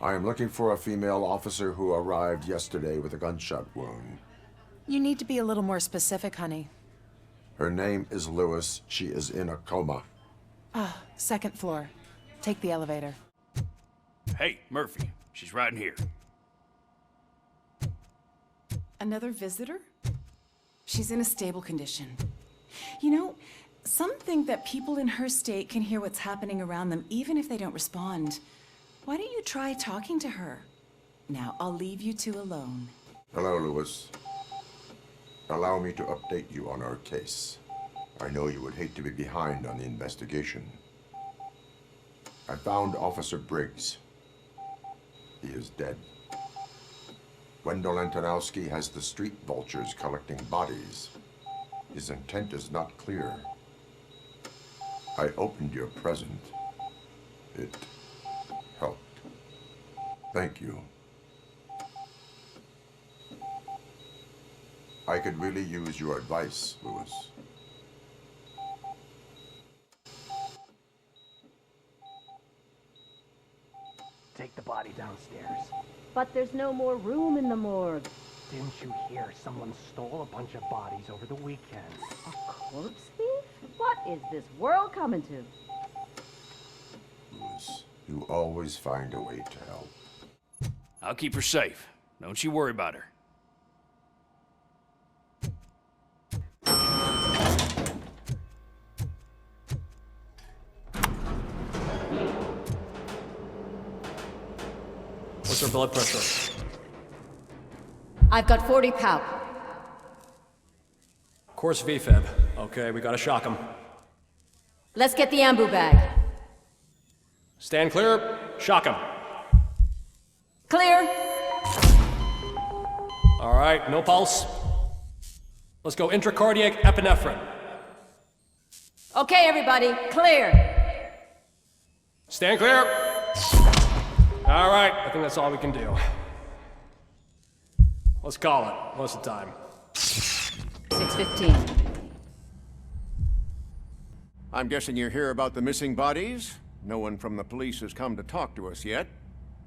I am looking for a female officer who arrived yesterday with a gunshot wound. You need to be a little more specific, honey. Her name is Lewis. She is in a coma. Ah, second floor. Take the elevator. Hey, Murphy. She's right in here. Another visitor? She's in a stable condition. You know, some think that people in her state can hear what's happening around them even if they don't respond. Why don't you try talking to her? Now, I'll leave you two alone. Hello, Lewis. Allow me to update you on our case. I know you would hate to be behind on the investigation. I found Officer Briggs. He is dead. Wendell Antonowski has the street vultures collecting bodies. His intent is not clear. I opened your present. It helped. Thank you. I could really use your advice, Lewis. Take the body downstairs. But there's no more room in the morgue. Didn't you hear someone stole a bunch of bodies over the weekend? A corpse thief? What is this world coming to? Lewis, you always find a way to help. I'll keep her safe. Don't you worry about her. What's her blood pressure? I've got 40 pow. Course VFib. Okay, we gotta shock him. Let's get the ambu bag. Stand clear, shock him. Clear. All right, no pulse. Let's go intracardiac epinephrine. Okay, everybody, clear. Stand clear. All right, I think that's all we can do. Let's call it. What's the time? 6:15. I'm guessing you're here about the missing bodies? No one from the police has come to talk to us yet.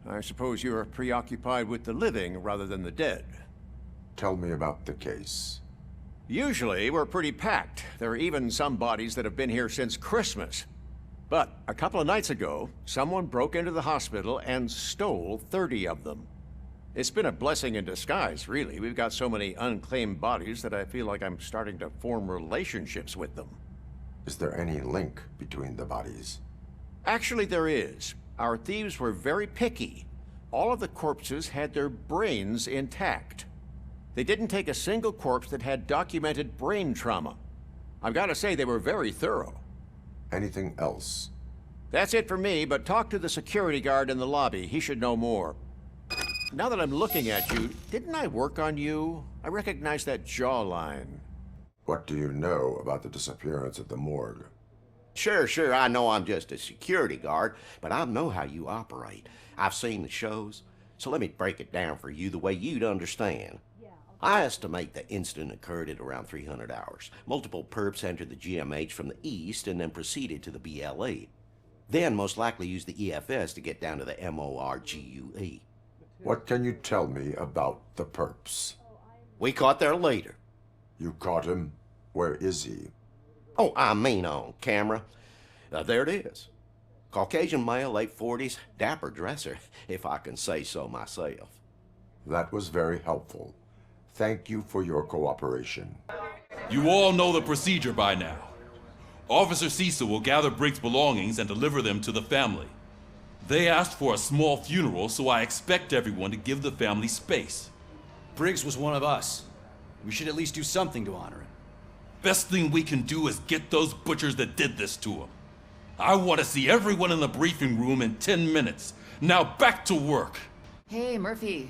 I suppose you're preoccupied with the living rather than the dead. Tell me about the case. Usually, we're pretty packed. There are even some bodies that have been here since Christmas. But a couple of nights ago, someone broke into the hospital and stole 30 of them. It's been a blessing in disguise, really. We've got so many unclaimed bodies that I feel like I'm starting to form relationships with them. Is there any link between the bodies? Actually, there is. Our thieves were very picky. All of the corpses had their brains intact. They didn't take a single corpse that had documented brain trauma. I've got to say, they were very thorough. Anything else? That's it for me, but talk to the security guard in the lobby. He should know more. Now that I'm looking at you, didn't I work on you? I recognize that jawline. What do you know about the disappearance at the morgue? Sure, I know I'm just a security guard, but I know how you operate. I've seen the shows, so let me break it down for you the way you'd understand. I estimate the incident occurred at around 300 hours. Multiple perps entered the GMH from the east and then proceeded to the BLE. Then most likely used the EFS to get down to the MORGUE. What can you tell me about the perps? We caught their leader. You caught him? Where is he? Oh, I mean on camera. There it is. Caucasian male, late 40s, dapper dresser, if I can say so myself. That was very helpful. Thank you for your cooperation. You all know the procedure by now. Officer Cecil will gather Briggs' belongings and deliver them to the family. They asked for a small funeral, so I expect everyone to give the family space. Briggs was one of us. We should at least do something to honor him. Best thing we can do is get those butchers that did this to him. I want to see everyone in the briefing room in 10 minutes. Now back to work. Hey, Murphy.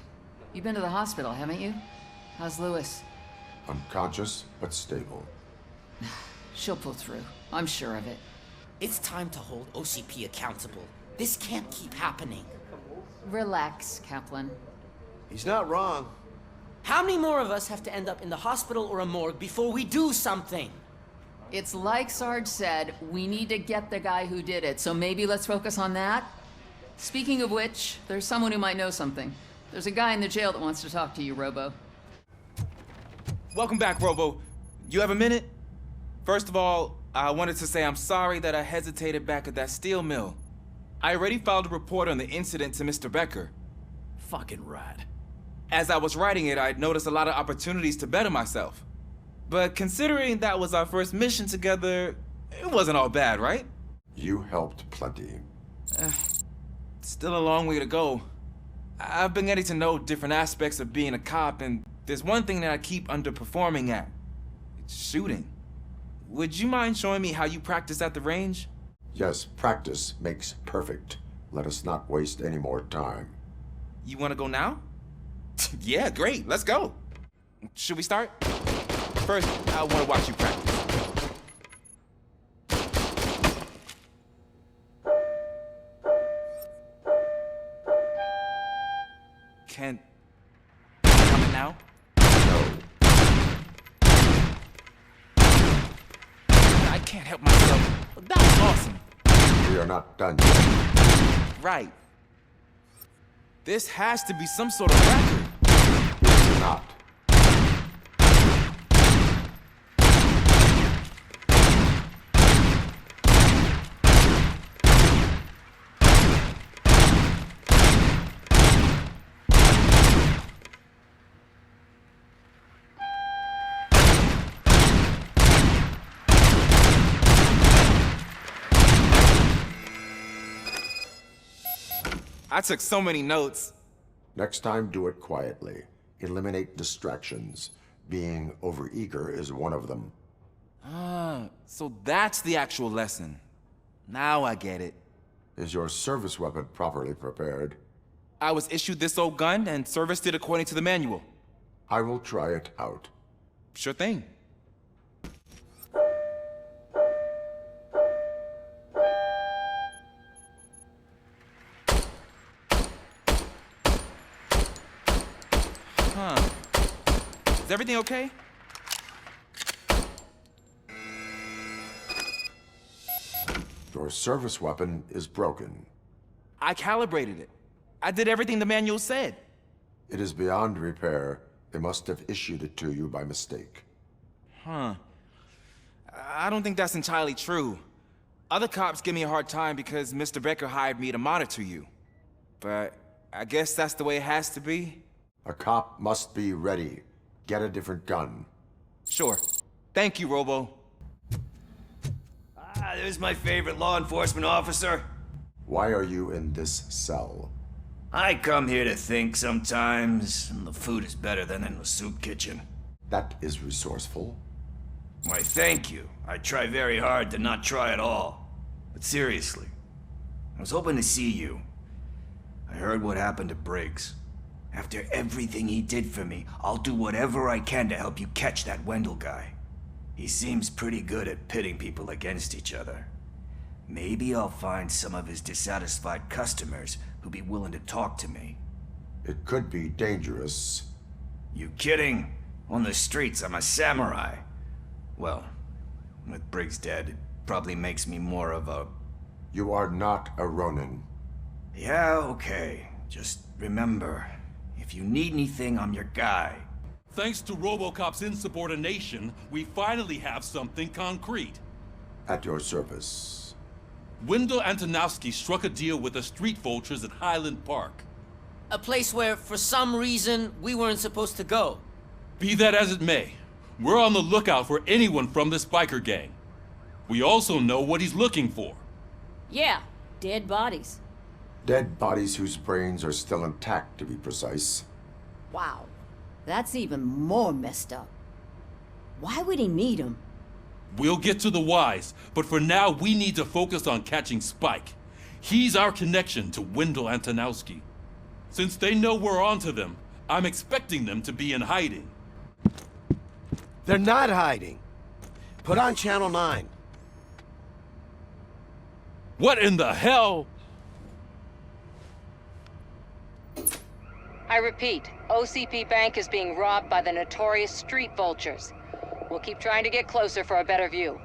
You've been to the hospital, haven't you? How's Lewis? Unconscious, but stable. She'll pull through. I'm sure of it. It's time to hold OCP accountable. This can't keep happening. Relax, Kaplan. He's not wrong. How many more of us have to end up in the hospital or a morgue before we do something? It's like Sarge said, we need to get the guy who did it, so maybe let's focus on that? Speaking of which, there's someone who might know something. There's a guy in the jail that wants to talk to you, Robo. Welcome back, Robo. You have a minute? First of all, I wanted to say I'm sorry that I hesitated back at that steel mill. I already filed a report on the incident to Mr. Becker. Fucking rat. As I was writing it, I'd noticed a lot of opportunities to better myself. But considering that was our first mission together, it wasn't all bad, right? You helped plenty. Still a long way to go. I've been getting to know different aspects of being a cop, and there's one thing that I keep underperforming at. It's shooting. Would you mind showing me how you practice at the range? Yes, practice makes perfect. Let us not waste any more time. You want to go now? Yeah, great. Let's go. Should we start? First, I want to watch you practice. Can... Coming now? No. I can't help myself. That was awesome. We are not done yet. Right. This has to be some sort of record. It's not. I took so many notes. Next time, do it quietly. Eliminate distractions. Being overeager is one of them. Ah, so that's the actual lesson. Now I get it. Is your service weapon properly prepared? I was issued this old gun and serviced it according to the manual. I will try it out. Sure thing. Huh. Is everything okay? Your service weapon is broken. I calibrated it. I did everything the manual said. It is beyond repair. They must have issued it to you by mistake. Huh. I don't think that's entirely true. Other cops give me a hard time because Mr. Becker hired me to monitor you. But I guess that's the way it has to be. A cop must be ready. Get a different gun. Sure. Thank you, Robo. Ah, there's my favorite law enforcement officer. Why are you in this cell? I come here to think sometimes, and the food is better than in the soup kitchen. That is resourceful. Why, thank you. I try very hard to not try at all. But seriously, I was hoping to see you. I heard what happened to Briggs. After everything he did for me, I'll do whatever I can to help you catch that Wendell guy. He seems pretty good at pitting people against each other. Maybe I'll find some of his dissatisfied customers who'll be willing to talk to me. It could be dangerous. You kidding? On the streets, I'm a samurai. Well, with Briggs dead, it probably makes me more of a... You are not a Ronin. Yeah, okay. Just remember, if you need anything, I'm your guy. Thanks to Robocop's insubordination, we finally have something concrete. At your service. Wendell Antonowski struck a deal with the street vultures at Highland Park. A place where, for some reason, we weren't supposed to go. Be that as it may, we're on the lookout for anyone from this biker gang. We also know what he's looking for. Yeah, dead bodies. Dead bodies whose brains are still intact, to be precise. Wow, that's even more messed up. Why would he need them? We'll get to the whys, but for now we need to focus on catching Spike. He's our connection to Wendell Antonowski. Since they know we're onto them, I'm expecting them to be in hiding. They're not hiding. Put on Channel 9. What in the hell? I repeat, OCP Bank is being robbed by the notorious street vultures. We'll keep trying to get closer for a better view.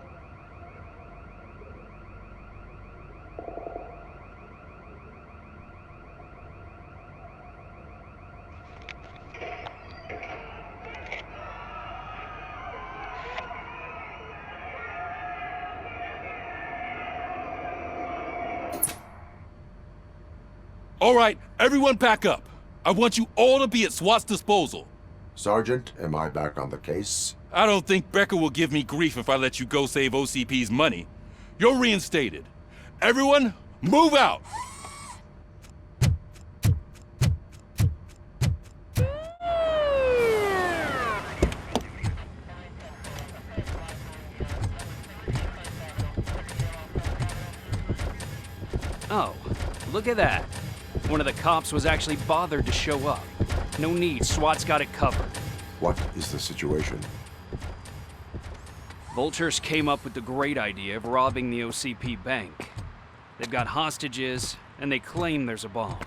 All right, everyone pack up. I want you all to be at SWAT's disposal. Sergeant, am I back on the case? I don't think Becker will give me grief if I let you go save OCP's money. You're reinstated. Everyone, move out! Oh, look at that. One of the cops was actually bothered to show up. No need, SWAT's got it covered. What is the situation? Vultures came up with the great idea of robbing the OCP bank. They've got hostages, and they claim there's a bomb.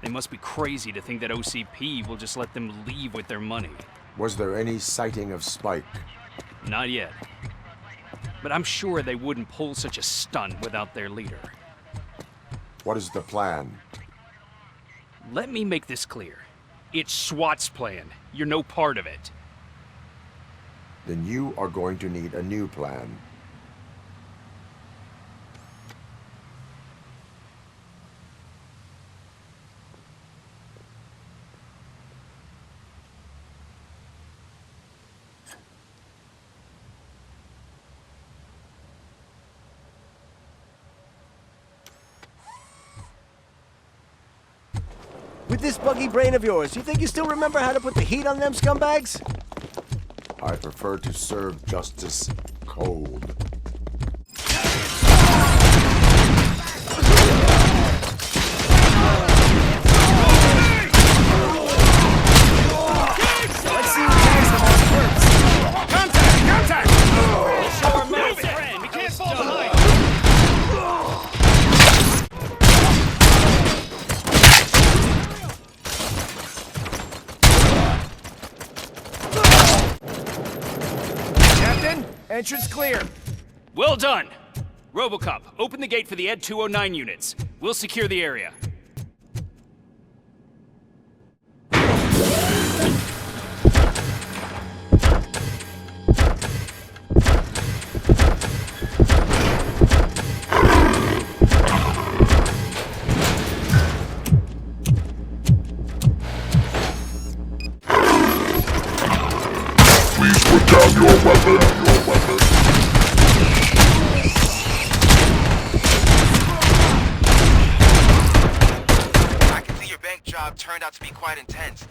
They must be crazy to think that OCP will just let them leave with their money. Was there any sighting of Spike? Not yet. But I'm sure they wouldn't pull such a stunt without their leader. What is the plan? Let me make this clear. It's SWAT's plan. You're no part of it. Then you are going to need a new plan. With this buggy brain of yours, you think you still remember how to put the heat on them scumbags? I prefer to serve justice cold. Let's see who tags them as first. Contact! Show our metal friend. We can't fall behind. Entrance clear. Well done. Robocop, open the gate for the Ed.209 units. We'll secure the area. Please put down your weapon. Turned out to be quite intense.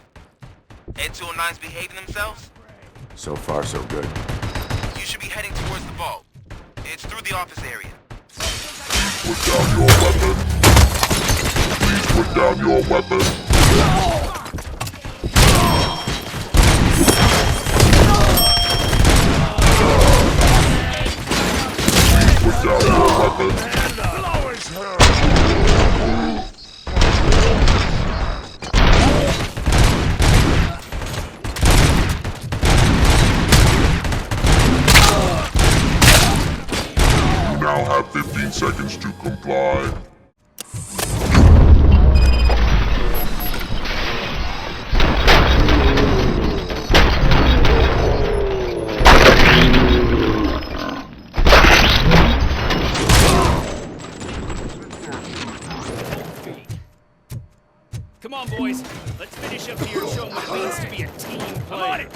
Ed.209's behaving themselves? So far, so good. You should be heading towards the vault. It's through the office area. Put down your weapon. Please put down your weapon. Please put down your weapon. Now have 15 seconds to comply. Come on, boys. Let's finish up here and show them what it means to be a team player. I'm on it.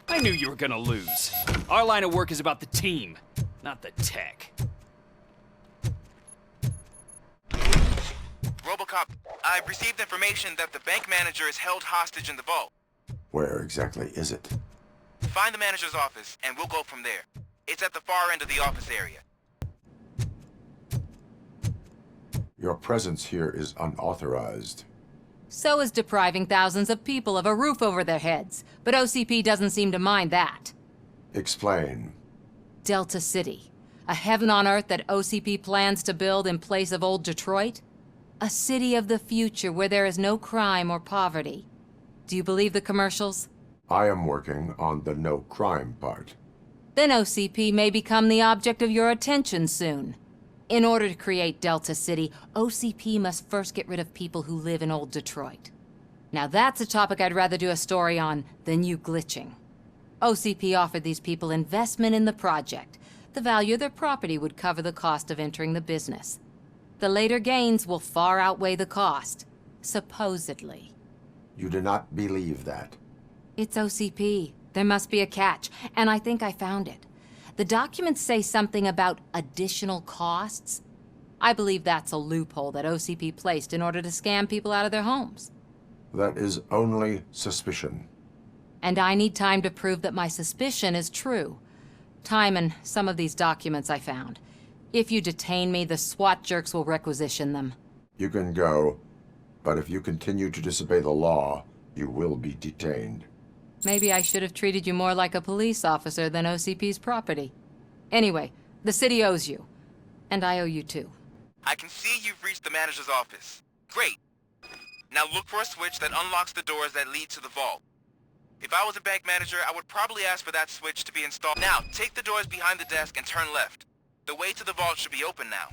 I knew you were gonna lose. Our line of work is about the team, not the tech. Robocop, I've received information that the bank manager is held hostage in the vault. Where exactly is it? Find the manager's office, and we'll go from there. It's at the far end of the office area. Your presence here is unauthorized. So is depriving thousands of people of a roof over their heads. But OCP doesn't seem to mind that. Explain. Delta City. A heaven on earth that OCP plans to build in place of old Detroit? A city of the future where there is no crime or poverty. Do you believe the commercials? I am working on the no crime part. Then OCP may become the object of your attention soon. In order to create Delta City, OCP must first get rid of people who live in old Detroit. Now that's a topic I'd rather do a story on than you glitching. OCP offered these people investment in the project. The value of their property would cover the cost of entering the business. The later gains will far outweigh the cost, supposedly. You do not believe that. It's OCP. There must be a catch, and I think I found it. The documents say something about additional costs. I believe that's a loophole that OCP placed in order to scam people out of their homes. That is only suspicion. And I need time to prove that my suspicion is true. Time and some of these documents I found. If you detain me, the SWAT jerks will requisition them. You can go, but if you continue to disobey the law, you will be detained. Maybe I should have treated you more like a police officer than OCP's property. Anyway, the city owes you. And I owe you too. I can see you've reached the manager's office. Great. Now look for a switch that unlocks the doors that lead to the vault. If I was a bank manager, I would probably ask for that switch to be installed. Now, take the doors behind the desk and turn left. The way to the vault should be open now.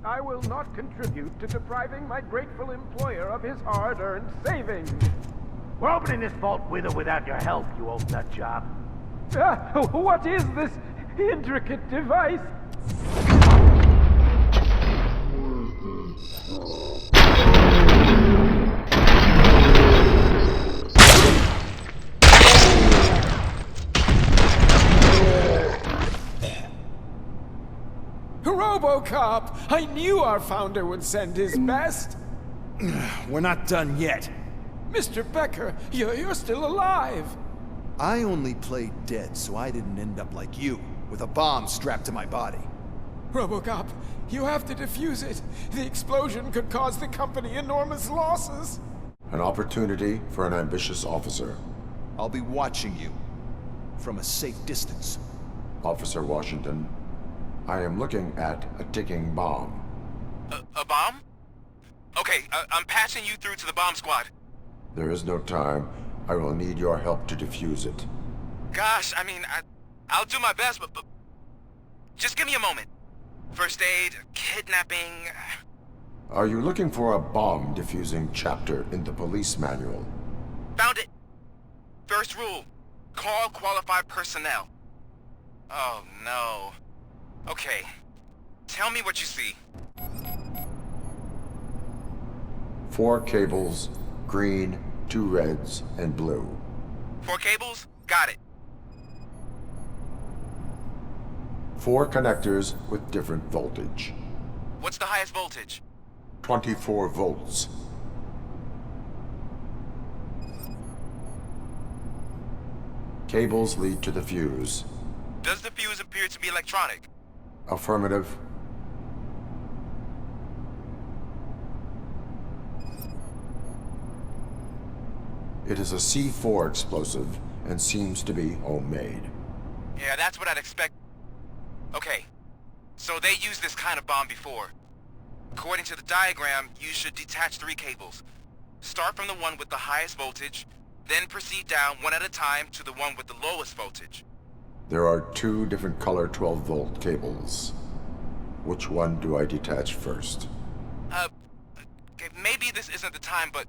I will not contribute to depriving my grateful employer of his hard-earned savings. We're opening this vault with or without your help, you old nut job. What is this intricate device? Robocop! I knew our founder would send his best. We're not done yet. Mr. Becker, you're still alive. I only played dead so I didn't end up like you, with a bomb strapped to my body. Robocop, you have to defuse it. The explosion could cause the company enormous losses. An opportunity for an ambitious officer. I'll be watching you, from a safe distance. Officer Washington, I am looking at a ticking bomb. A bomb? Okay, I'm passing you through to the bomb squad. There is no time. I will need your help to defuse it. Gosh, I mean, I'll do my best, but just give me a moment. First aid, kidnapping... Are you looking for a bomb defusing chapter in the police manual? Found it! First rule, call qualified personnel. Oh, no. Okay, tell me what you see. 4 cables, green, 2 reds, and blue. 4 cables? Got it. 4 connectors with different voltage. What's the highest voltage? 24 volts. Cables lead to the fuse. Does the fuse appear to be electronic? Affirmative. It is a C4 explosive and seems to be homemade. Yeah, that's what I'd expect. Okay, so they used this kind of bomb before. According to the diagram, you should detach 3 cables. Start from the one with the highest voltage, then proceed down one at a time to the one with the lowest voltage. There are 2 different color 12-volt cables. Which one do I detach first? Okay, maybe this isn't the time, but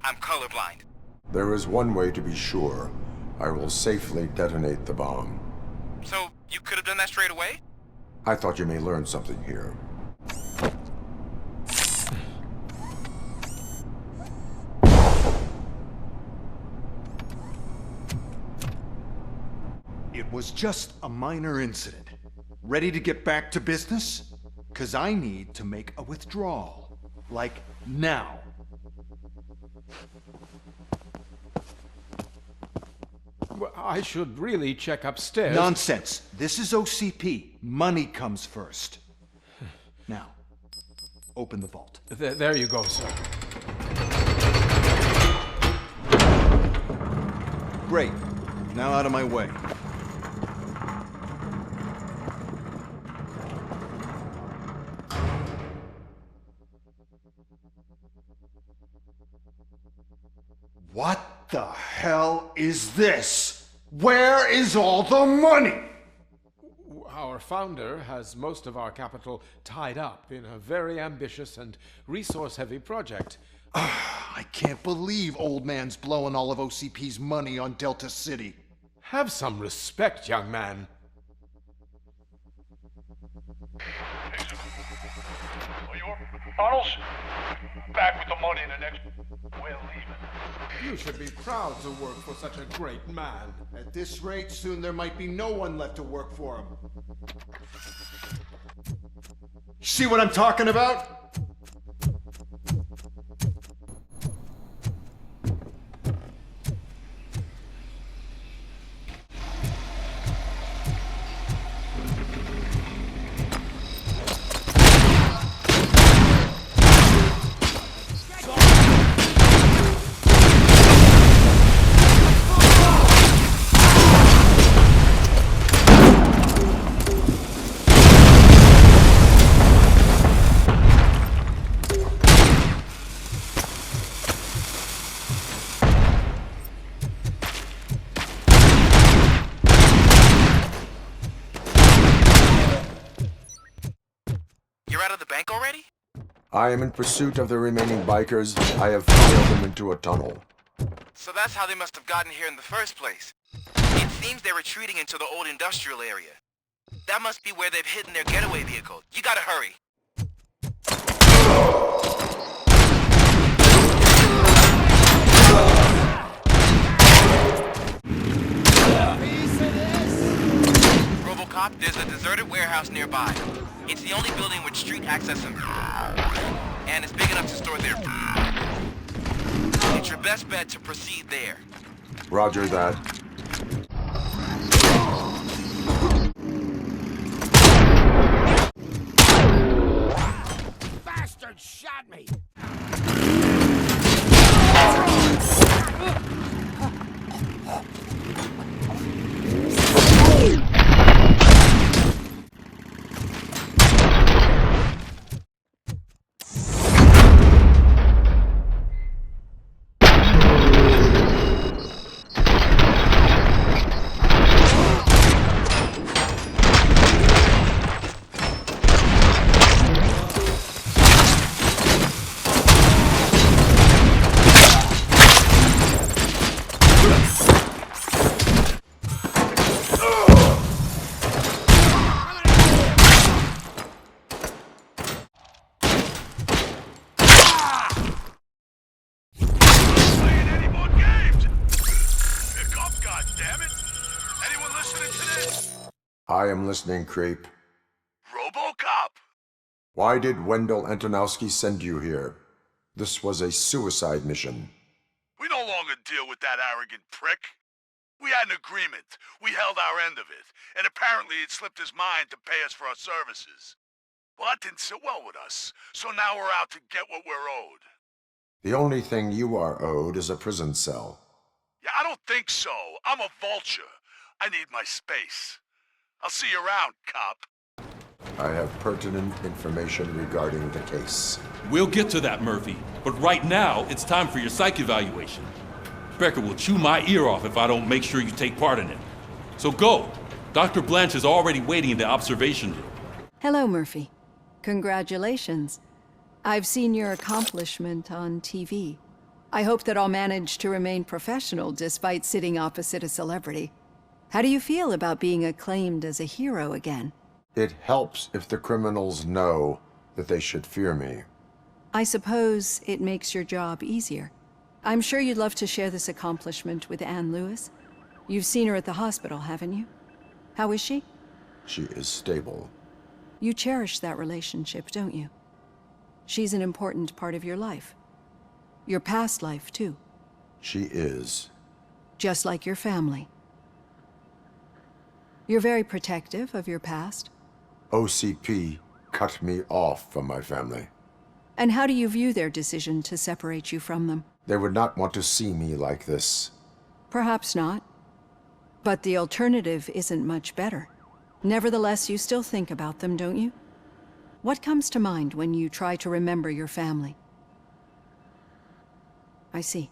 I'm colorblind. There is one way to be sure. I will safely detonate the bomb. So, you could have done that straight away? I thought you may learn something here. It was just a minor incident. Ready to get back to business? 'Cause I need to make a withdrawal. Like, now. I should really check upstairs. Nonsense. This is OCP. Money comes first. Now, open the vault. There you go, sir. Great. Now out of my way. What the hell is this? Where is all the money? Our founder has most of our capital tied up in a very ambitious and resource-heavy project. I can't believe old man's blowing all of OCP's money on Delta City. Have some respect, young man. Tunnels? Back with the money in the next... We're leaving. You should be proud to work for such a great man. At this rate, soon there might be no one left to work for him. See what I'm talking about? Already? I am in pursuit of the remaining bikers. I have followed them into a tunnel. So that's how they must have gotten here in the first place. It seems they're retreating into the old industrial area. That must be where they've hidden their getaway vehicle. You gotta hurry. Robocop, there's a deserted warehouse nearby. It's the only building with street access and it's big enough to store their... It's your best bet to proceed there. Roger that. Bastard shot me! I am listening, creep. Robocop! Why did Wendell Antonowski send you here? This was a suicide mission. We no longer deal with that arrogant prick. We had an agreement. We held our end of it. And apparently it slipped his mind to pay us for our services. Well, that didn't sit well with us. So now we're out to get what we're owed. The only thing you are owed is a prison cell. Yeah, I don't think so. I'm a vulture. I need my space. I'll see you around, cop. I have pertinent information regarding the case. We'll get to that, Murphy. But right now, it's time for your psych evaluation. Becker will chew my ear off if I don't make sure you take part in it. So go. Dr. Blanche is already waiting in the observation room. Hello, Murphy. Congratulations. I've seen your accomplishment on TV. I hope that I'll manage to remain professional despite sitting opposite a celebrity. How do you feel about being acclaimed as a hero again? It helps if the criminals know that they should fear me. I suppose it makes your job easier. I'm sure you'd love to share this accomplishment with Anne Lewis. You've seen her at the hospital, haven't you? How is she? She is stable. You cherish that relationship, don't you? She's an important part of your life. Your past life, too. She is. Just like your family. You're very protective of your past. OCP cut me off from my family. And how do you view their decision to separate you from them? They would not want to see me like this. Perhaps not. But the alternative isn't much better. Nevertheless, you still think about them, don't you? What comes to mind when you try to remember your family? I see.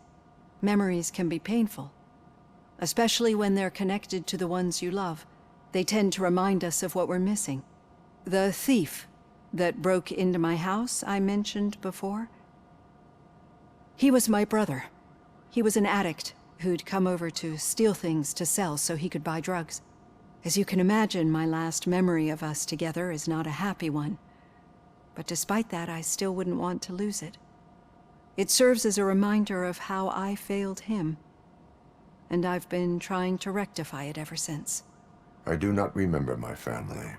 Memories can be painful, especially when they're connected to the ones you love. They tend to remind us of what we're missing. The thief that broke into my house I mentioned before? He was my brother. He was an addict who'd come over to steal things to sell so he could buy drugs. As you can imagine, my last memory of us together is not a happy one. But despite that, I still wouldn't want to lose it. It serves as a reminder of how I failed him. And I've been trying to rectify it ever since. I do not remember my family.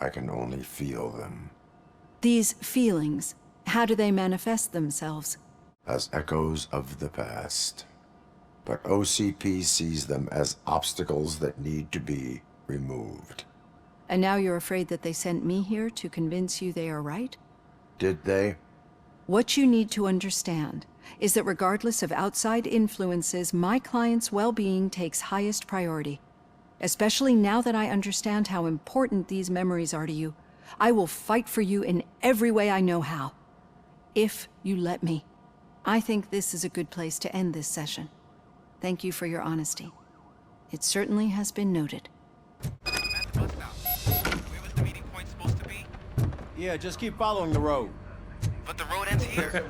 I can only feel them. These feelings, how do they manifest themselves? As echoes of the past. But OCP sees them as obstacles that need to be removed. And now you're afraid that they sent me here to convince you they are right? Did they? What you need to understand is that regardless of outside influences, my client's well-being takes highest priority. Especially now that I understand how important these memories are to you. I will fight for you in every way I know how. If you let me. I think this is a good place to end this session. Thank you for your honesty. It certainly has been noted. Yeah, just keep following the road. But the road ends here.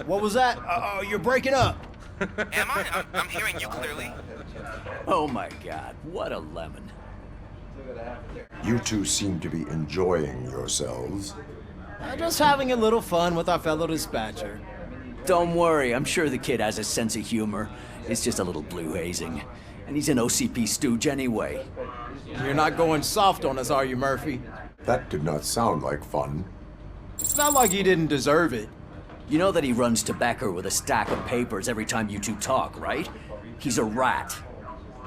What was that? You're breaking up. Am I? I'm hearing you clearly. Oh my god, what a lemon. You two seem to be enjoying yourselves. Just having a little fun with our fellow dispatcher. Don't worry, I'm sure the kid has a sense of humor. It's just a little blue hazing. And he's an OCP stooge anyway. You're not going soft on us, are you, Murphy? That did not sound like fun. It's not like he didn't deserve it. You know that he runs tobacco with a stack of papers every time you two talk, right? He's a rat.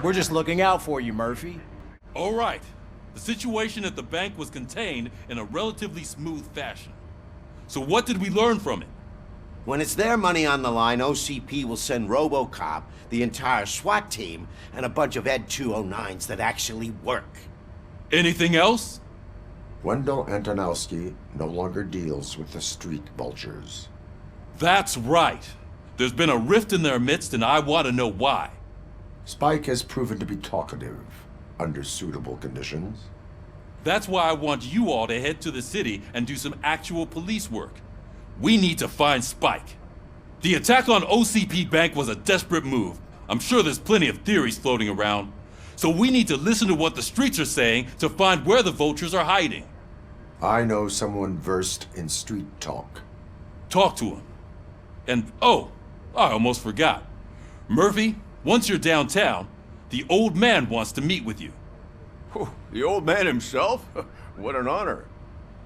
We're just looking out for you, Murphy. All right. The situation at the bank was contained in a relatively smooth fashion. So what did we learn from it? When it's their money on the line, OCP will send Robocop, the entire SWAT team, and a bunch of Ed.209s that actually work. Anything else? Wendell Antonowski no longer deals with the street vultures. That's right. There's been a rift in their midst, and I want to know why. Spike has proven to be talkative, under suitable conditions. That's why I want you all to head to the city and do some actual police work. We need to find Spike. The attack on OCP Bank was a desperate move. I'm sure there's plenty of theories floating around. So we need to listen to what the streets are saying to find where the vultures are hiding. I know someone versed in street talk. Talk to him. And, oh, I almost forgot. Murphy, once you're downtown, the old man wants to meet with you. The old man himself? What an honor.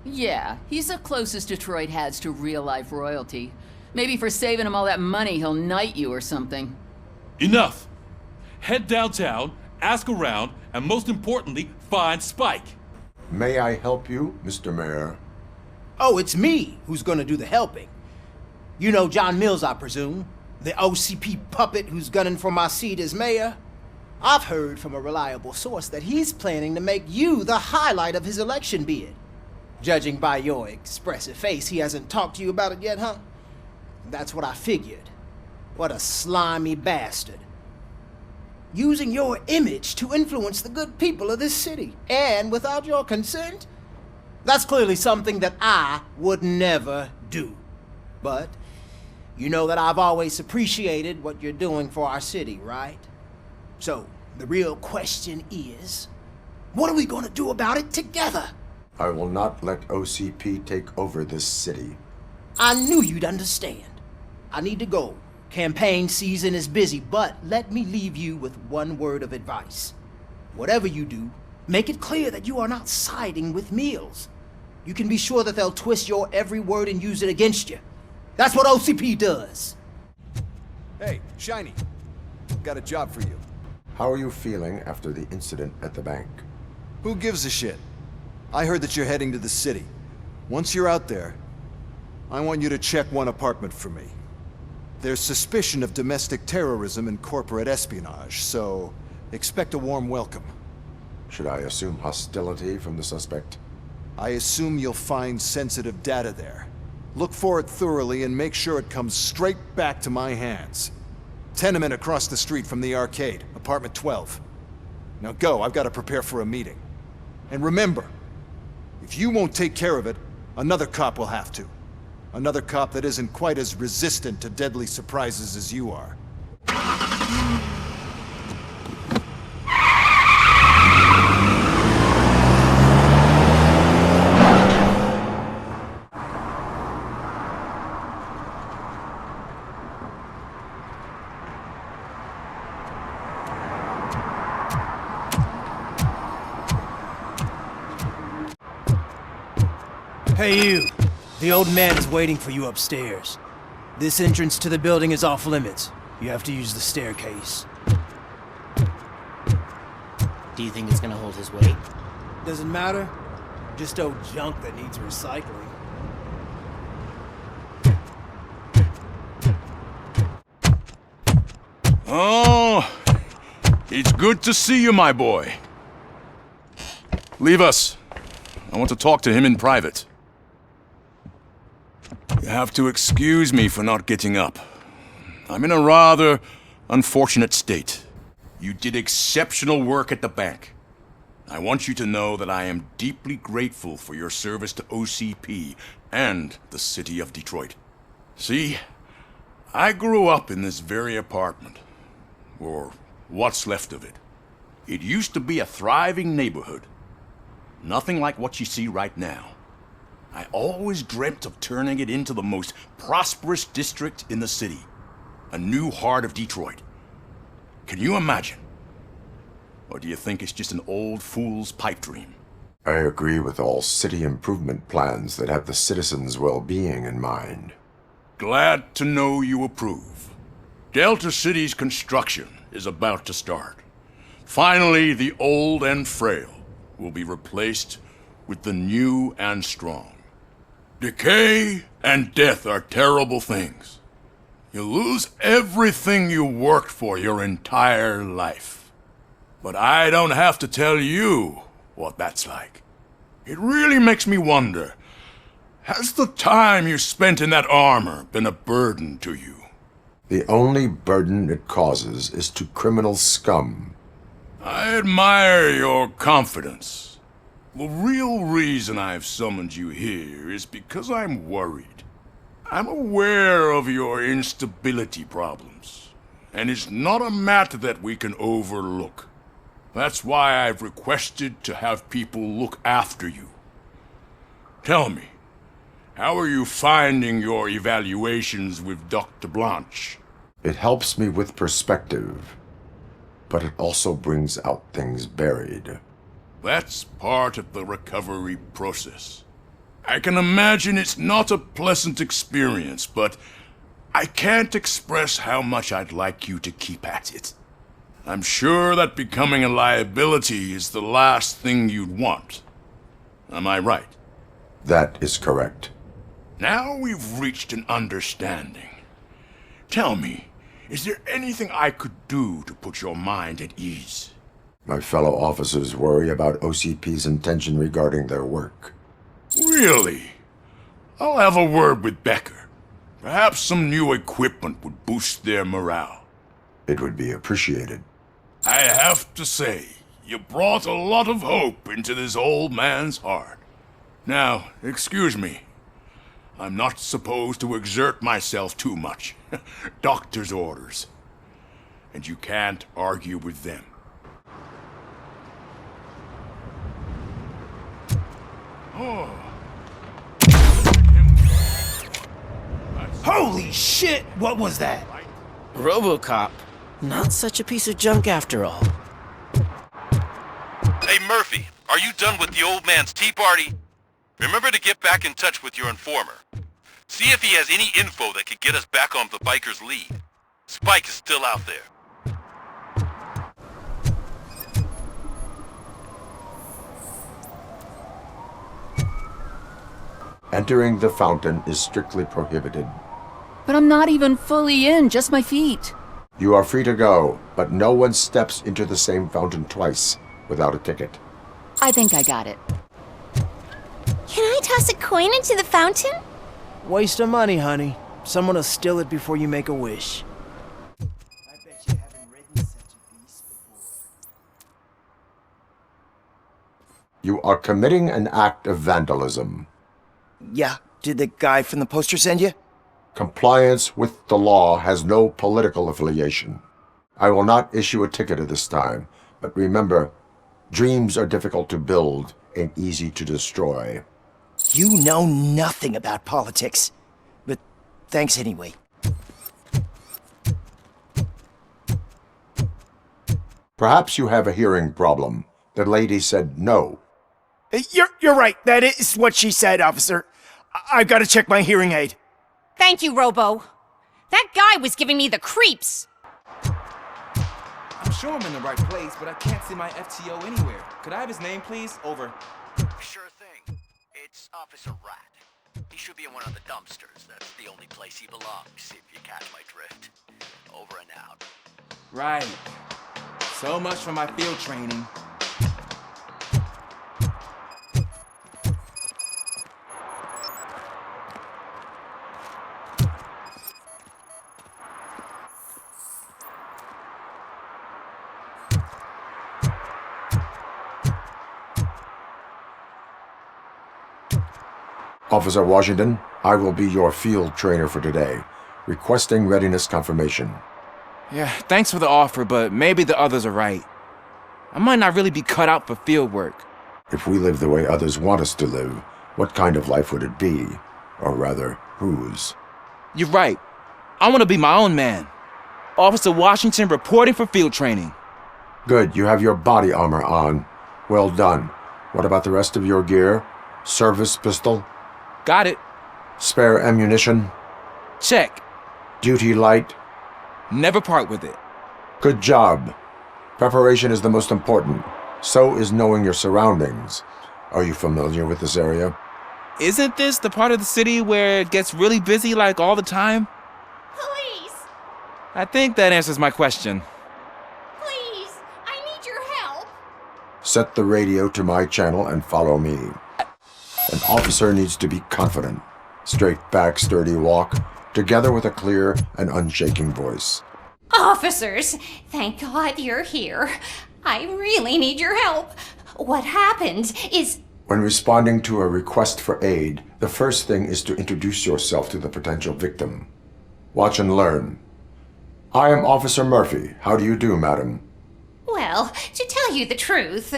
Yeah, he's the closest Detroit has to real-life royalty. Maybe for saving him all that money, he'll knight you or something. Enough! Head downtown, ask around, and most importantly, find Spike. May I help you, Mr. Mayor? Oh, it's me who's gonna do the helping. You know John Mills, I presume? The OCP puppet who's gunning for my seat as mayor? I've heard from a reliable source that he's planning to make you the highlight of his election bid. Judging by your expressive face, he hasn't talked to you about it yet, huh? That's what I figured. What a slimy bastard. Using your image to influence the good people of this city, and without your consent? That's clearly something that I would never do. But you know that I've always appreciated what you're doing for our city, right? So, the real question is, what are we gonna do about it together? I will not let OCP take over this city. I knew you'd understand. I need to go. Campaign season is busy, but let me leave you with one word of advice. Whatever you do, make it clear that you are not siding with Mills. You can be sure that they'll twist your every word and use it against you. That's what OCP does. Hey, Shiny. Got a job for you. How are you feeling after the incident at the bank? Who gives a shit? I heard that you're heading to the city. Once you're out there, I want you to check one apartment for me. There's suspicion of domestic terrorism and corporate espionage, so expect a warm welcome. Should I assume hostility from the suspect? I assume you'll find sensitive data there. Look for it thoroughly and make sure it comes straight back to my hands. Tenement across the street from the arcade, apartment 12. Now go, I've got to prepare for a meeting. And remember, if you won't take care of it, another cop will have to. Another cop that isn't quite as resistant to deadly surprises as you are. Hey you! The old man is waiting for you upstairs. This entrance to the building is off limits. You have to use the staircase. Do you think it's gonna hold his weight? Doesn't matter. Just old junk that needs recycling. Oh, it's good to see you, my boy. Leave us. I want to talk to him in private. You have to excuse me for not getting up. I'm in a rather unfortunate state. You did exceptional work at the bank. I want you to know that I am deeply grateful for your service to OCP and the city of Detroit. See, I grew up in this very apartment, or what's left of it. It used to be a thriving neighborhood. Nothing like what you see right now. I always dreamt of turning it into the most prosperous district in the city. A new heart of Detroit. Can you imagine? Or do you think it's just an old fool's pipe dream? I agree with all city improvement plans that have the citizens' well-being in mind. Glad to know you approve. Delta City's construction is about to start. Finally, the old and frail will be replaced with the new and strong. Decay and death are terrible things. You lose everything you worked for your entire life. But I don't have to tell you what that's like. It really makes me wonder, has the time you spent in that armor been a burden to you? The only burden it causes is to criminal scum. I admire your confidence. The real reason I've summoned you here is because I'm worried. I'm aware of your instability problems, and it's not a matter that we can overlook. That's why I've requested to have people look after you. Tell me, how are you finding your evaluations with Dr. Blanche? It helps me with perspective, but it also brings out things buried. That's part of the recovery process. I can imagine it's not a pleasant experience, but I can't express how much I'd like you to keep at it. I'm sure that becoming a liability is the last thing you'd want. Am I right? That is correct. Now we've reached an understanding. Tell me, is there anything I could do to put your mind at ease? My fellow officers worry about OCP's intention regarding their work. Really? I'll have a word with Becker. Perhaps some new equipment would boost their morale. It would be appreciated. I have to say, you brought a lot of hope into this old man's heart. Now, excuse me. I'm not supposed to exert myself too much. Doctor's orders. And you can't argue with them. Oh. Holy shit! What was that? Robocop. Not such a piece of junk after all. Hey Murphy, are you done with the old man's tea party? Remember to get back in touch with your informer. See if he has any info that could get us back on the biker's lead. Spike is still out there. Entering the fountain is strictly prohibited. But I'm not even fully in, just my feet. You are free to go, but no one steps into the same fountain twice without a ticket. I think I got it. Can I toss a coin into the fountain? Waste of money, honey. Someone will steal it before you make a wish. You are committing an act of vandalism. Yeah, did the guy from the poster send you? Compliance with the law has no political affiliation. I will not issue a ticket at this time, but remember, dreams are difficult to build and easy to destroy. You know nothing about politics, but thanks anyway. Perhaps you have a hearing problem. The lady said no. You're right. That is what she said, officer. I've got to check my hearing aid. Thank you, Robo. That guy was giving me the creeps. I'm sure I'm in the right place, but I can't see my FTO anywhere. Could I have his name, please? Over. Sure thing. It's Officer Rat. He should be in one of the dumpsters. That's the only place he belongs, if you catch my drift. Over and out. Right. So much for my field training. Officer Washington, I will be your field trainer for today. Requesting readiness confirmation. Yeah, thanks for the offer, but maybe the others are right. I might not really be cut out for field work. If we live the way others want us to live, what kind of life would it be? Or rather, whose? You're right. I want to be my own man. Officer Washington reporting for field training. Good, you have your body armor on. Well done. What about the rest of your gear? Service pistol? Got it. Spare ammunition? Check. Duty light? Never part with it. Good job. Preparation is the most important. So is knowing your surroundings. Are you familiar with this area? Isn't this the part of the city where it gets really busy like all the time? Please! I think that answers my question. Please! I need your help! Set the radio to my channel and follow me. An officer needs to be confident. Straight back, sturdy walk, together with a clear and unshaking voice. Officers, thank God you're here. I really need your help. What happened is... When responding to a request for aid, the first thing is to introduce yourself to the potential victim. Watch and learn. I am Officer Murphy. How do you do, madam? Well, to tell you the truth...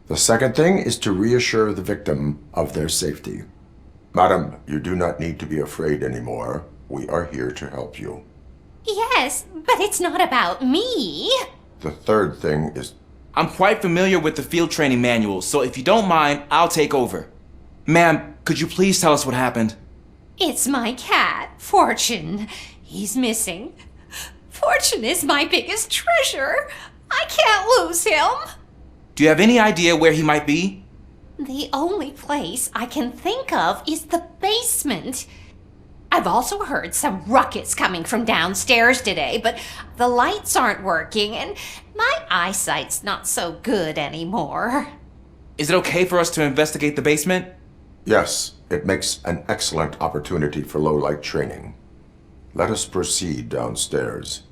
The second thing is to reassure the victim of their safety. Madam, you do not need to be afraid anymore. We are here to help you. Yes, but it's not about me. The third thing is... I'm quite familiar with the field training manual, so if you don't mind, I'll take over. Ma'am, could you please tell us what happened? It's my cat, Fortune. He's missing. Fortune is my biggest treasure. I can't lose him. Do you have any idea where he might be? The only place I can think of is the basement. I've also heard some ruckus coming from downstairs today, but the lights aren't working and my eyesight's not so good anymore. Is it okay for us to investigate the basement? Yes, it makes an excellent opportunity for low-light training. Let us proceed downstairs.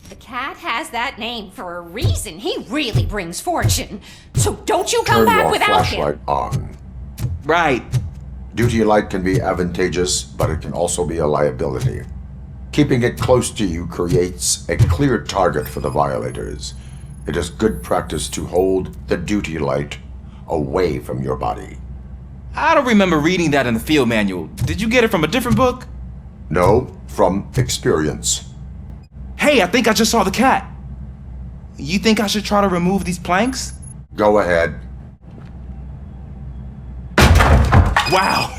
The cat has that name for a reason. He really brings fortune. So don't you come back without him. Turn your flashlight on. Right. Duty light can be advantageous, but it can also be a liability. Keeping it close to you creates a clear target for the violators. It is good practice to hold the duty light away from your body. I don't remember reading that in the field manual. Did you get it from a different book? No, from experience. Hey, I think I just saw the cat. You think I should try to remove these planks? Go ahead. Wow.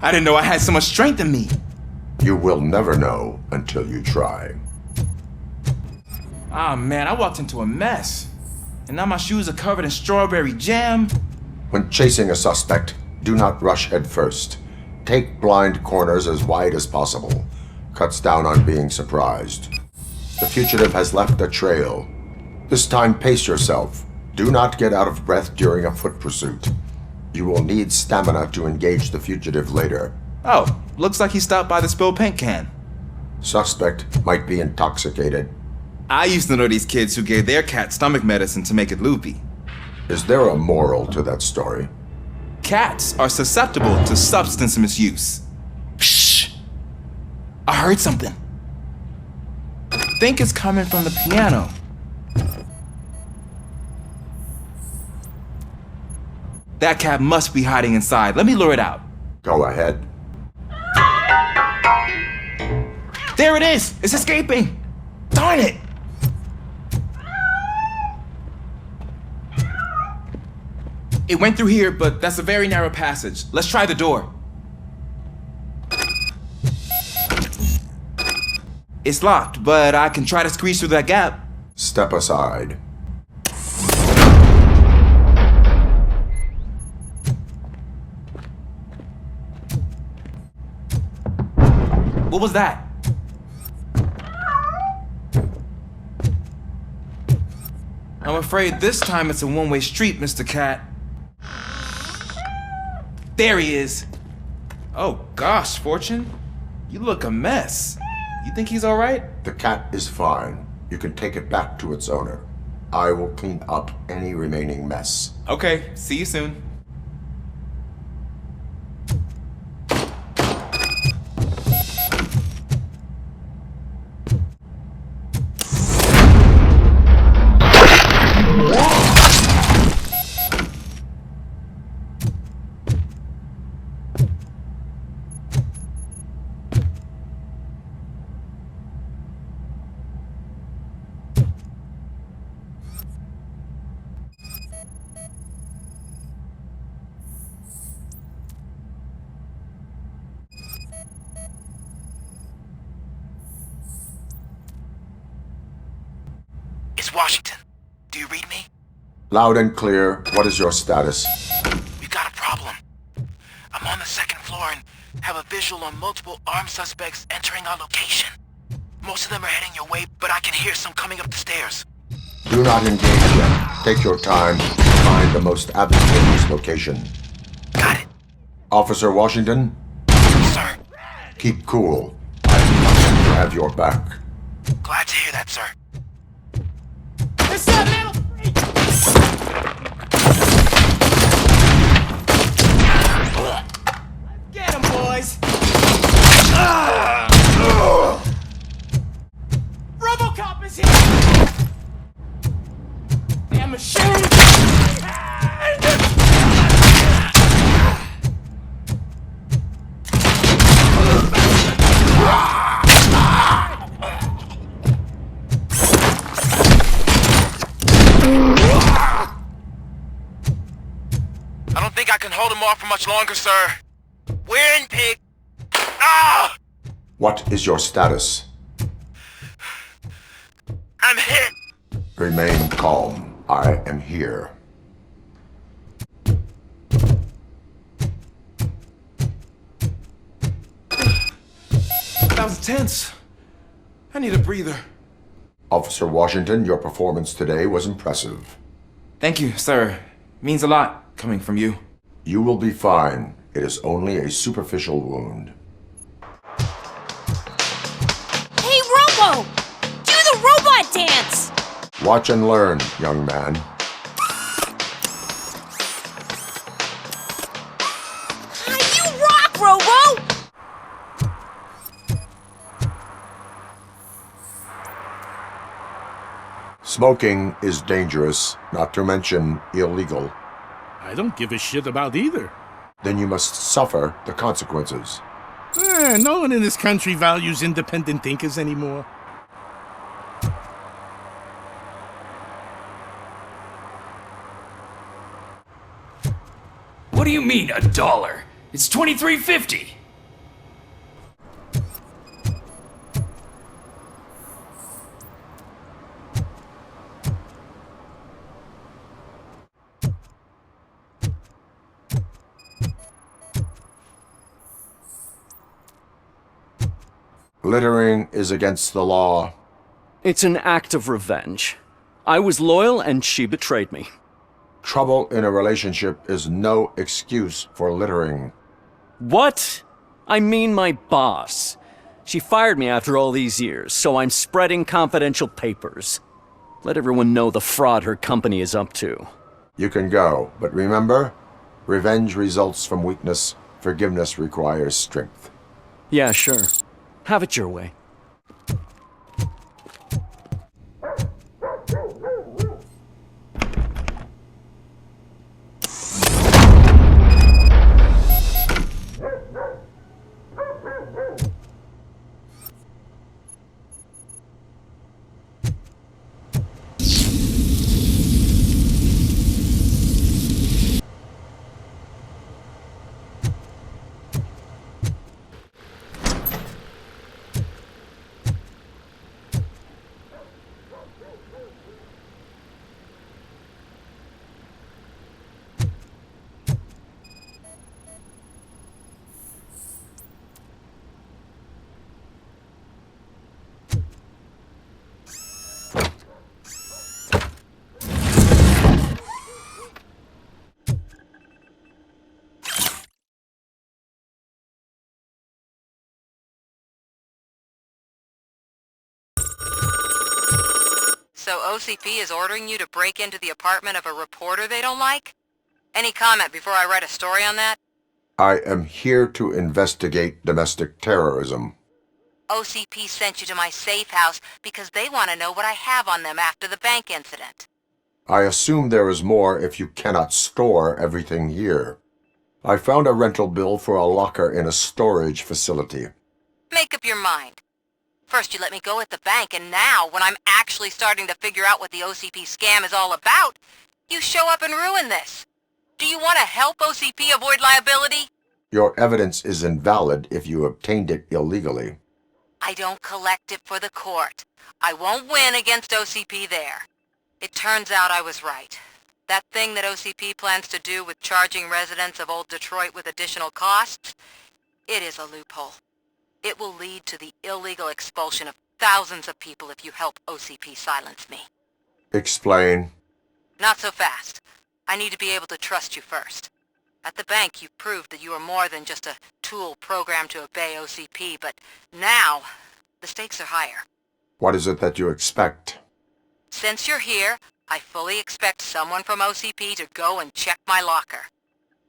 I didn't know I had so much strength in me. You will never know until you try. Ah, man, I walked into a mess. And now my shoes are covered in strawberry jam. When chasing a suspect, Do not rush head first. Take blind corners as wide as possible. Cuts down on being surprised. The fugitive has left a trail. This time pace yourself. Do not get out of breath during a foot pursuit. You will need stamina to engage the fugitive later. Oh, looks like he stopped by the spilled paint can. Suspect might be intoxicated. I used to know these kids who gave their cat stomach medicine to make it loopy. Is there a moral to that story? Cats are susceptible to substance misuse. Shh! I heard something. I think it's coming from the piano. That cat must be hiding inside. Let me lure it out. Go ahead. There it is! It's escaping! Darn it! It went through here, but that's a very narrow passage. Let's try the door. It's locked, but I can try to squeeze through that gap. Step aside. What was that? I'm afraid this time it's a one-way street, Mr. Cat. There he is. Oh gosh, Fortune. You look a mess. You think he's all right? The cat is fine. You can take it back to its owner. I will clean up any remaining mess. Okay, see you soon. It's Washington. Do you read me? Loud and clear. What is your status? We've got a problem. I'm on the second floor and have a visual on multiple armed suspects entering our location. Most of them are heading your way, but I can hear some coming up the stairs. Do not engage yet. Take your time. Find the most advantageous location. Got it. Officer Washington? Sir. Keep cool. I have your back. Glad to hear that, sir. What's up, man? Get him, boys! Robocop is here! Damn machine! I don't think I can hold him off for much longer, sir. We're in, pig! Ah! What is your status? I'm hit! Remain calm. I am here. That was tense. I need a breather. Officer Washington, your performance today was impressive. Thank you, sir. Means a lot coming from you. You will be fine. It is only a superficial wound. Hey, Robo! Do the robot dance! Watch and learn, young man. You rock, Robo! Smoking is dangerous, not to mention illegal. I don't give a shit about either. Then you must suffer the consequences. No one in this country values independent thinkers anymore. What do you mean, $1? It's $23.50. Littering is against the law. It's an act of revenge. I was loyal and she betrayed me. Trouble in a relationship is no excuse for littering. What? I mean my boss. She fired me after all these years, so I'm spreading confidential papers. Let everyone know the fraud her company is up to. You can go, but remember, revenge results from weakness. Forgiveness requires strength. Yeah, sure. Have it your way. So OCP is ordering you to break into the apartment of a reporter they don't like? Any comment before I write a story on that? I am here to investigate domestic terrorism. OCP sent you to my safe house because they want to know what I have on them after the bank incident. I assume there is more if you cannot store everything here. I found a rental bill for a locker in a storage facility. Make up your mind. First you let me go at the bank, and now, when I'm actually starting to figure out what the OCP scam is all about, you show up and ruin this. Do you want to help OCP avoid liability? Your evidence is invalid if you obtained it illegally. I don't collect it for the court. I won't win against OCP there. It turns out I was right. That thing that OCP plans to do with charging residents of Old Detroit with additional costs, it is a loophole. It will lead to the illegal expulsion of thousands of people if you help OCP silence me. Explain. Not so fast. I need to be able to trust you first. At the bank, you proved that you are more than just a tool programmed to obey OCP, but now, the stakes are higher. What is it that you expect? Since you're here, I fully expect someone from OCP to go and check my locker.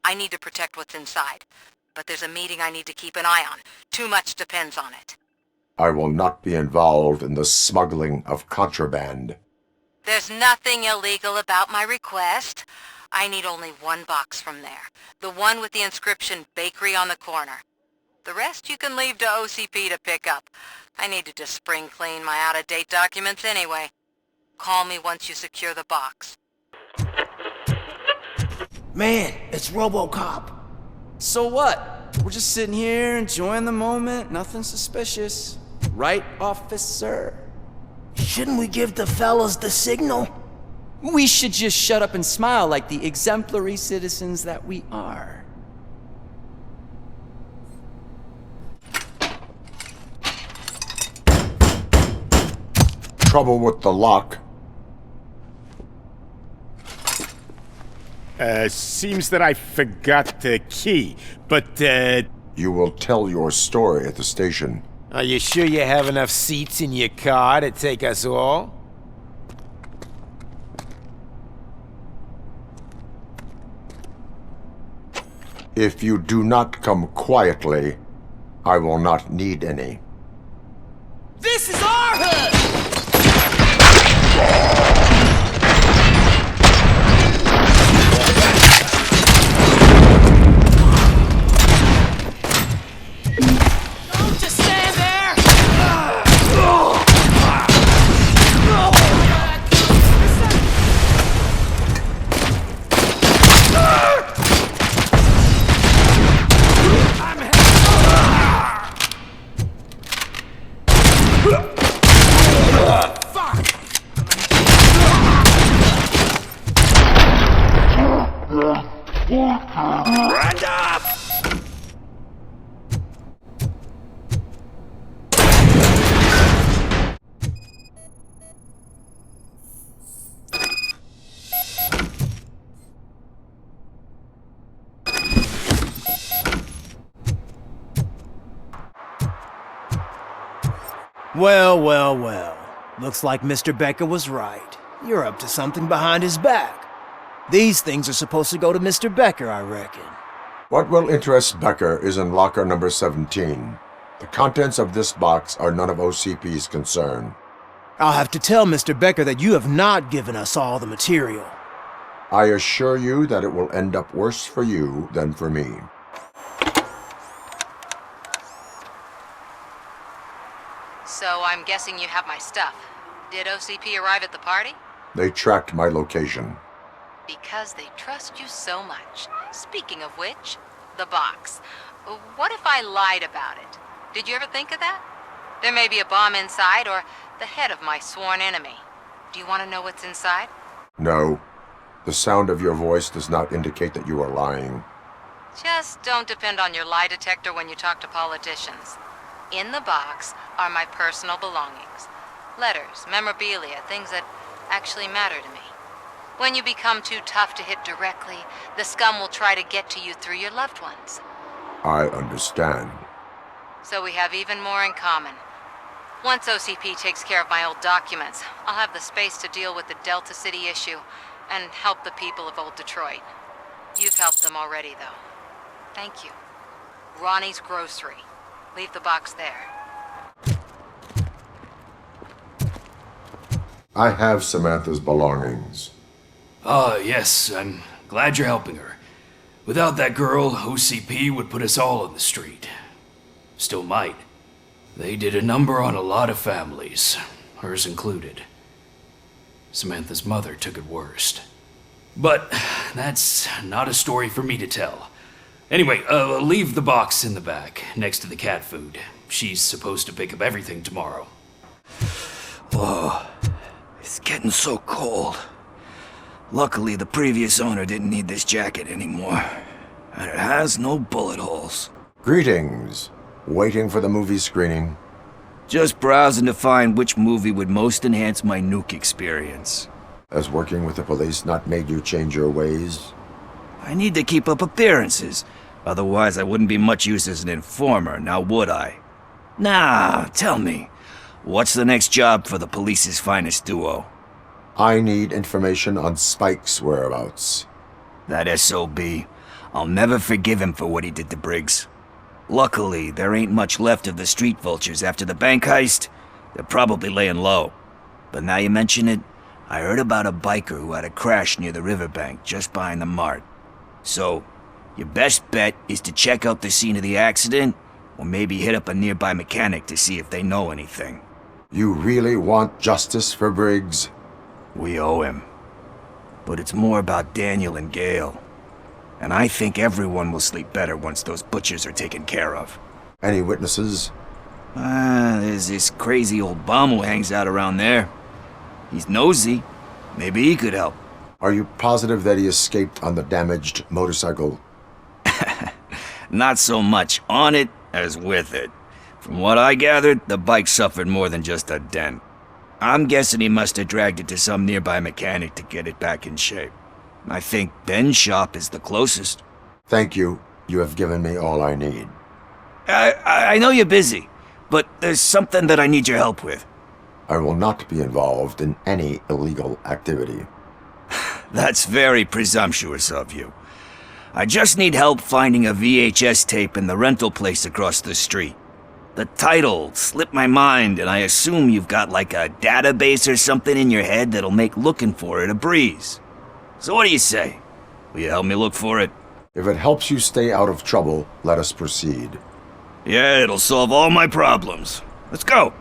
I need to protect what's inside, but there's a meeting I need to keep an eye on. Too much depends on it. I will not be involved in the smuggling of contraband. There's nothing illegal about my request. I need only one box from there. The one with the inscription Bakery on the corner. The rest you can leave to OCP to pick up. I needed to spring clean my out-of-date documents anyway. Call me once you secure the box. Man, it's Robocop. So what? We're just sitting here enjoying the moment, nothing suspicious. Right, officer? Shouldn't we give the fellas the signal? We should just shut up and smile like the exemplary citizens that we are. Trouble with the lock. Seems that I forgot the key, but, You will tell your story at the station. Are you sure you have enough seats in your car to take us all? If you do not come quietly, I will not need any. This is our hood! Don't just stand there! Well, well, well. Looks like Mr. Becker was right. You're up to something behind his back. These things are supposed to go to Mr. Becker, I reckon. What will interest Becker is in locker number 17. The contents of this box are none of OCP's concern. I'll have to tell Mr. Becker that you have not given us all the material. I assure you that it will end up worse for you than for me. So I'm guessing you have my stuff. Did OCP arrive at the party? They tracked my location. Because they trust you so much. Speaking of which, the box. What if I lied about it? Did you ever think of that? There may be a bomb inside or the head of my sworn enemy. Do you want to know what's inside? No. The sound of your voice does not indicate that you are lying. Just don't depend on your lie detector when you talk to politicians. In the box are my personal belongings. Letters, memorabilia, things that actually matter to me. When you become too tough to hit directly, the scum will try to get to you through your loved ones. I understand. So we have even more in common. Once OCP takes care of my old documents, I'll have the space to deal with the Delta City issue and help the people of Old Detroit. You've helped them already, though. Thank you. Ronnie's Grocery. Leave the box there. I have Samantha's belongings. Ah, yes, I'm glad you're helping her. Without that girl, OCP would put us all on the street. Still might. They did a number on a lot of families, hers included. Samantha's mother took it worst. But that's not a story for me to tell. Anyway, leave the box in the back, next to the cat food. She's supposed to pick up everything tomorrow. Oh, it's getting so cold. Luckily, the previous owner didn't need this jacket anymore. And it has no bullet holes. Greetings. Waiting for the movie screening? Just browsing to find which movie would most enhance my nuke experience. Has working with the police not made you change your ways? I need to keep up appearances. Otherwise, I wouldn't be much use as an informer, now would I? Nah, tell me. What's the next job for the police's finest duo? I need information on Spike's whereabouts. That SOB. I'll never forgive him for what he did to Briggs. Luckily, there ain't much left of the street vultures after the bank heist. They're probably laying low. But now you mention it, I heard about a biker who had a crash near the riverbank just behind the mart. So, your best bet is to check out the scene of the accident, or maybe hit up a nearby mechanic to see if they know anything. You really want justice for Briggs? We owe him. But it's more about Daniel and Gale. And I think everyone will sleep better once those butchers are taken care of. Any witnesses? There's this crazy old bum who hangs out around there. He's nosy. Maybe he could help. Are you positive that he escaped on the damaged motorcycle? Not so much on it as with it. From what I gathered, the bike suffered more than just a dent. I'm guessing he must have dragged it to some nearby mechanic to get it back in shape. I think Ben's shop is the closest. Thank you. You have given me all I need. I know you're busy, but there's something that I need your help with. I will not be involved in any illegal activity. That's very presumptuous of you. I just need help finding a VHS tape in the rental place across the street. The title slipped my mind, and I assume you've got like a database or something in your head that'll make looking for it a breeze. So what do you say? Will you help me look for it? If it helps you stay out of trouble, let us proceed. Yeah, it'll solve all my problems. Let's go.